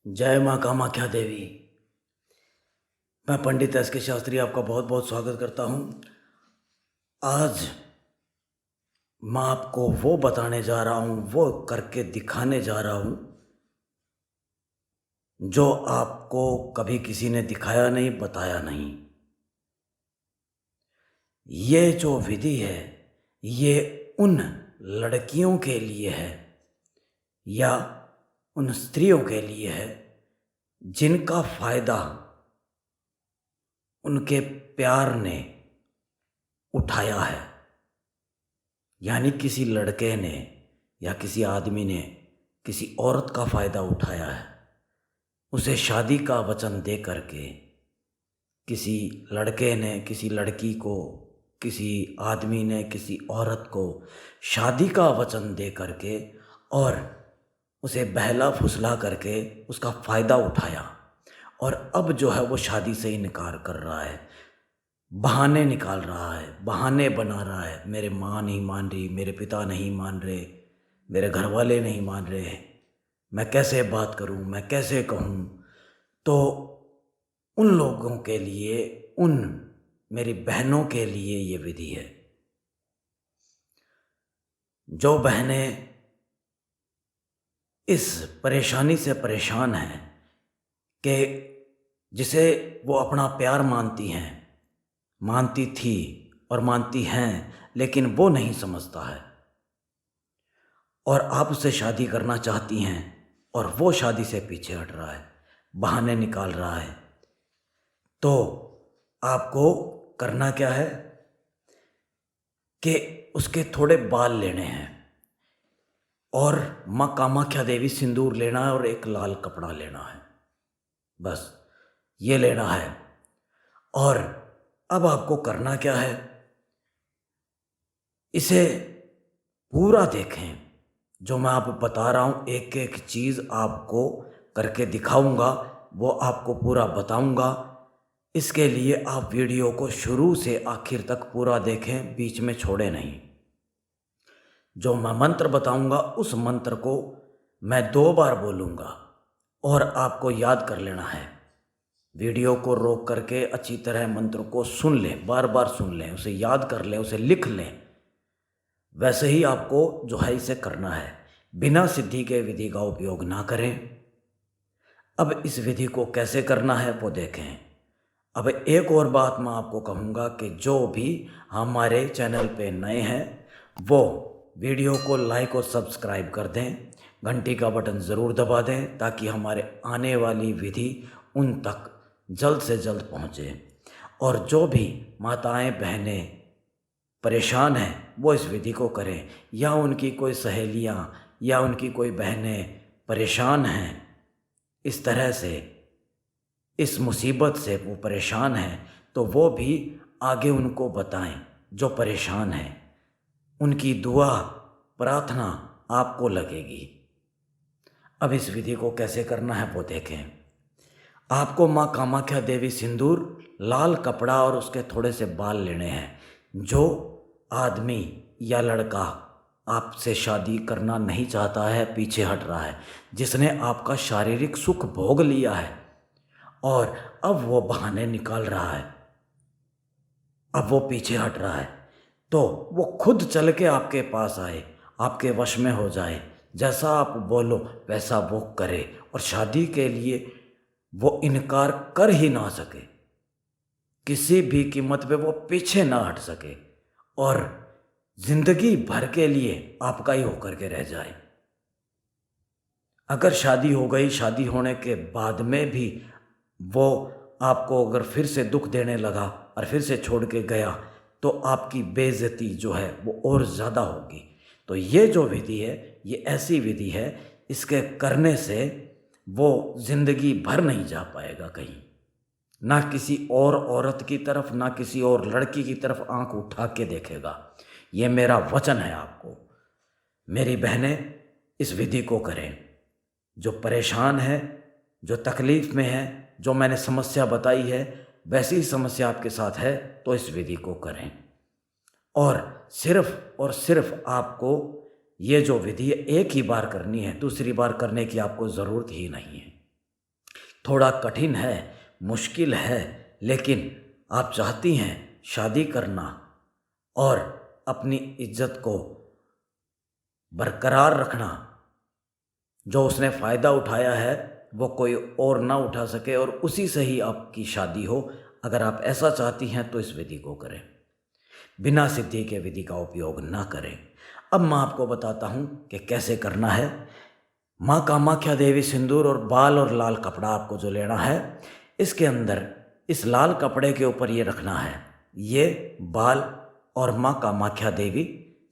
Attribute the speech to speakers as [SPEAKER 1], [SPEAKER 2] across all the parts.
[SPEAKER 1] जय माँ कामाख्या देवी। मैं पंडित एस के शास्त्री आपका बहुत बहुत स्वागत करता हूँ। आज मैं आपको वो बताने जा रहा हूँ, वो करके दिखाने जा रहा हूँ जो आपको कभी किसी ने दिखाया नहीं, बताया नहीं। ये जो विधि है ये उन लड़कियों के लिए है या उन स्त्रियों के लिए है जिनका फायदा उनके प्यार ने उठाया है। यानी किसी लड़के ने या किसी आदमी ने किसी औरत का फ़ायदा उठाया है, उसे शादी का वचन दे करके किसी लड़के ने किसी लड़की को, किसी आदमी ने किसी औरत को शादी का वचन दे करके और उसे बहला फुसला करके उसका फ़ायदा उठाया और अब जो है वो शादी से इनकार कर रहा है, बहाने निकाल रहा है, बहाने बना रहा है। मेरे माँ नहीं मान रही, मेरे पिता नहीं मान रहे, मेरे घर वाले नहीं मान रहे, मैं कैसे बात करूँ, मैं कैसे कहूँ। तो उन लोगों के लिए, उन मेरी बहनों के लिए ये विधि है। जो बहनें इस परेशानी से परेशान हैं कि जिसे वो अपना प्यार मानती हैं, मानती थी और मानती हैं, लेकिन वो नहीं समझता है और आप उससे शादी करना चाहती हैं और वो शादी से पीछे हट रहा है, बहाने निकाल रहा है, तो आपको करना क्या है कि उसके थोड़े बाल लेने हैं और माँ कामाख्या देवी सिंदूर लेना है और एक लाल कपड़ा लेना है, बस ये लेना है। और अब आपको करना क्या है, इसे पूरा देखें। जो मैं आपको बता रहा हूँ, एक एक चीज़ आपको करके दिखाऊंगा, वो आपको पूरा बताऊंगा। इसके लिए आप वीडियो को शुरू से आखिर तक पूरा देखें, बीच में छोड़े नहीं। जो मैं मंत्र बताऊंगा उस मंत्र को मैं 2 बार बोलूँगा और आपको याद कर लेना है। वीडियो को रोक करके अच्छी तरह मंत्र को सुन लें, बार बार सुन लें, उसे याद कर लें, उसे लिख लें। वैसे ही आपको जो है इसे करना है, बिना सिद्धि के विधि का उपयोग ना करें। अब इस विधि को कैसे करना है वो देखें। अब एक और बात मैं आपको कहूँगा कि जो भी हमारे चैनल पे नए हैं वो वीडियो को लाइक और सब्सक्राइब कर दें, घंटी का बटन ज़रूर दबा दें ताकि हमारे आने वाली विधि उन तक जल्द से जल्द पहुँचे। और जो भी माताएं बहनें परेशान हैं वो इस विधि को करें, या उनकी कोई सहेलियाँ या उनकी कोई बहनें परेशान हैं इस तरह से, इस मुसीबत से वो परेशान हैं, तो वो भी आगे उनको बताएं जो परेशान हैं। उनकी दुआ प्रार्थना आपको लगेगी। अब इस विधि को कैसे करना है वो देखें। आपको माँ कामाख्या देवी सिंदूर, लाल कपड़ा और उसके थोड़े से बाल लेने हैं। जो आदमी या लड़का आपसे शादी करना नहीं चाहता है, पीछे हट रहा है, जिसने आपका शारीरिक सुख भोग लिया है और अब वो बहाने निकाल रहा है, अब वो पीछे हट रहा है, तो वो खुद चल के आपके पास आए, आपके वश में हो जाए, जैसा आप बोलो वैसा वो करे और शादी के लिए वो इनकार कर ही ना सके, किसी भी कीमत पे वो पीछे ना हट सके और जिंदगी भर के लिए आपका ही होकर के रह जाए। अगर शादी हो गई, शादी होने के बाद में भी वो आपको अगर फिर से दुख देने लगा और फिर से छोड़ के गया, तो आपकी बेइज्जती जो है वो और ज़्यादा होगी। तो ये जो विधि है ये ऐसी विधि है, इसके करने से वो ज़िंदगी भर नहीं जा पाएगा कहीं, ना किसी और औरत की तरफ, ना किसी और लड़की की तरफ आंख उठा के देखेगा। ये मेरा वचन है आपको। मेरी बहनें इस विधि को करें। जो परेशान है, जो तकलीफ़ में है, जो मैंने समस्या बताई है वैसी ही समस्या आपके साथ है, तो इस विधि को करें। और सिर्फ आपको ये जो विधि है एक ही बार करनी है, दूसरी बार करने की आपको ज़रूरत ही नहीं है। थोड़ा कठिन है, मुश्किल है, लेकिन आप चाहती हैं शादी करना और अपनी इज्जत को बरकरार रखना। जो उसने फ़ायदा उठाया है वो कोई और ना उठा सके और उसी से ही आपकी शादी हो। अगर आप ऐसा चाहती हैं तो इस विधि को करें, बिना सिद्धि के विधि का उपयोग ना करें। अब मैं आपको बताता हूँ कि कैसे करना है। माँ कामाख्या देवी सिंदूर और बाल और लाल कपड़ा आपको जो लेना है, इसके अंदर इस लाल कपड़े के ऊपर ये रखना है। ये बाल और माँ कामाख्या देवी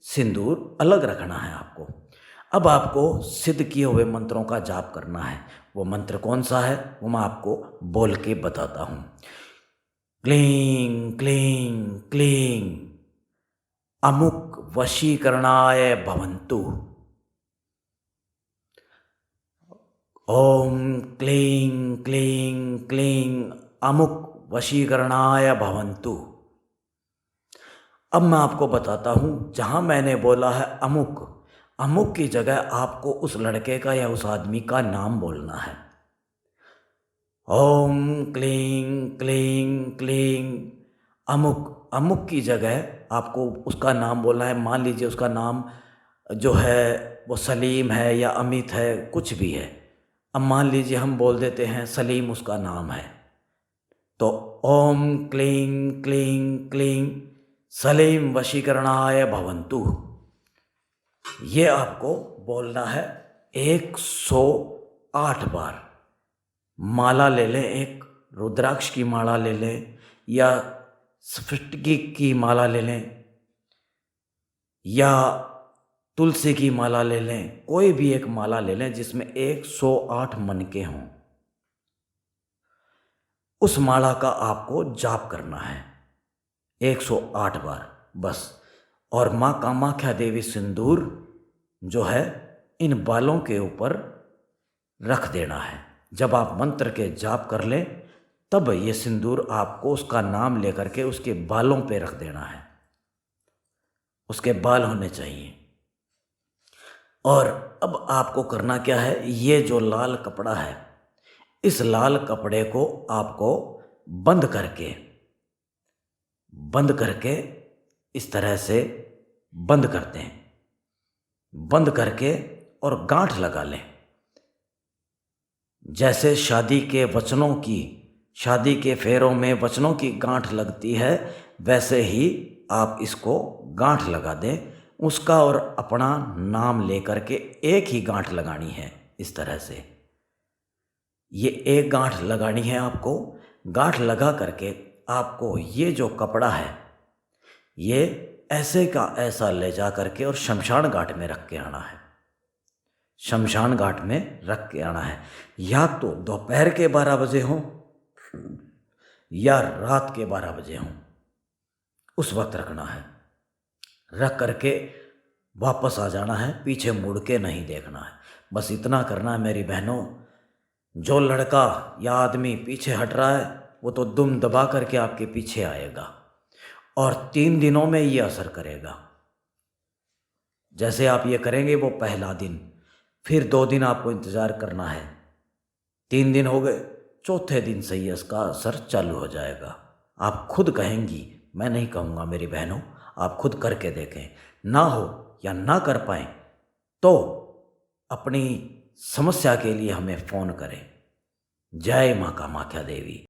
[SPEAKER 1] सिंदूर अलग रखना है आपको। अब आपको सिद्ध किए हुए मंत्रों का जाप करना है। वो मंत्र कौन सा है वो मैं आपको बोल के बताता हूँ। क्लीं क्लीं क्लीं अमुक वशीकरणाय भवन्तु। ओम क्लीं क्लीं क्लीं अमुक वशीकरणाय भवन्तु। अब मैं आपको बताता हूँ, जहाँ मैंने बोला है अमुक, अमुक की जगह आपको उस लड़के का या उस आदमी का नाम बोलना है। ओम क्लीं क्लीं क्लीं अमुक, अमुक की जगह आपको उसका नाम बोलना है। मान लीजिए उसका नाम जो है वो सलीम है या अमित है, कुछ भी है। अब मान लीजिए हम बोल देते हैं सलीम उसका नाम है, तो ओम क्लीं क्लीं क्लीं सलीम वशीकरणाय भवन्तु, ये आपको बोलना है 108 बार। माला ले लें, एक रुद्राक्ष की माला ले लें या स्फटिकी की माला ले लें या तुलसी की माला ले लें, कोई भी एक माला ले लें जिसमें 108 मनके हों। उस माला का आपको जाप करना है 108 बार बस। और माँ कामाख्या देवी सिंदूर जो है इन बालों के ऊपर रख देना है। जब आप मंत्र के जाप कर लें तब ये सिंदूर आपको उसका नाम लेकर के उसके बालों पे रख देना है। उसके बाल होने चाहिए। और अब आपको करना क्या है, ये जो लाल कपड़ा है, इस लाल कपड़े को आपको बंद करके इस तरह से बंद करते हैं, बंद करके और गांठ लगा लें। जैसे शादी के वचनों की, शादी के फेरों में वचनों की गांठ लगती है, वैसे ही आप इसको गांठ लगा दें। उसका और अपना नाम लेकर के एक ही गांठ लगानी है। इस तरह से ये एक गांठ लगानी है आपको। गांठ लगा करके आपको ये जो कपड़ा है ये ऐसे का ऐसा ले जा करके और शमशान घाट में रख के आना है। शमशान घाट में रख के आना है। या तो दोपहर के 12 बजे हों या रात के 12 बजे हों, उस वक्त रखना है। रख करके वापस आ जाना है, पीछे मुड़ के नहीं देखना है। बस इतना करना है मेरी बहनों। जो लड़का या आदमी पीछे हट रहा है वो तो दुम दबा करके आपके पीछे आएगा और 3 दिनों में ये असर करेगा। जैसे आप ये करेंगे वो पहला दिन, फिर 2 दिन आपको इंतज़ार करना है, 3 दिन हो गए, चौथे दिन से ही इसका असर चालू हो जाएगा। आप खुद कहेंगी, मैं नहीं कहूँगा मेरी बहनों, आप खुद करके देखें। ना हो या ना कर पाएँ तो अपनी समस्या के लिए हमें फ़ोन करें। जय माँ कामाख्या देवी।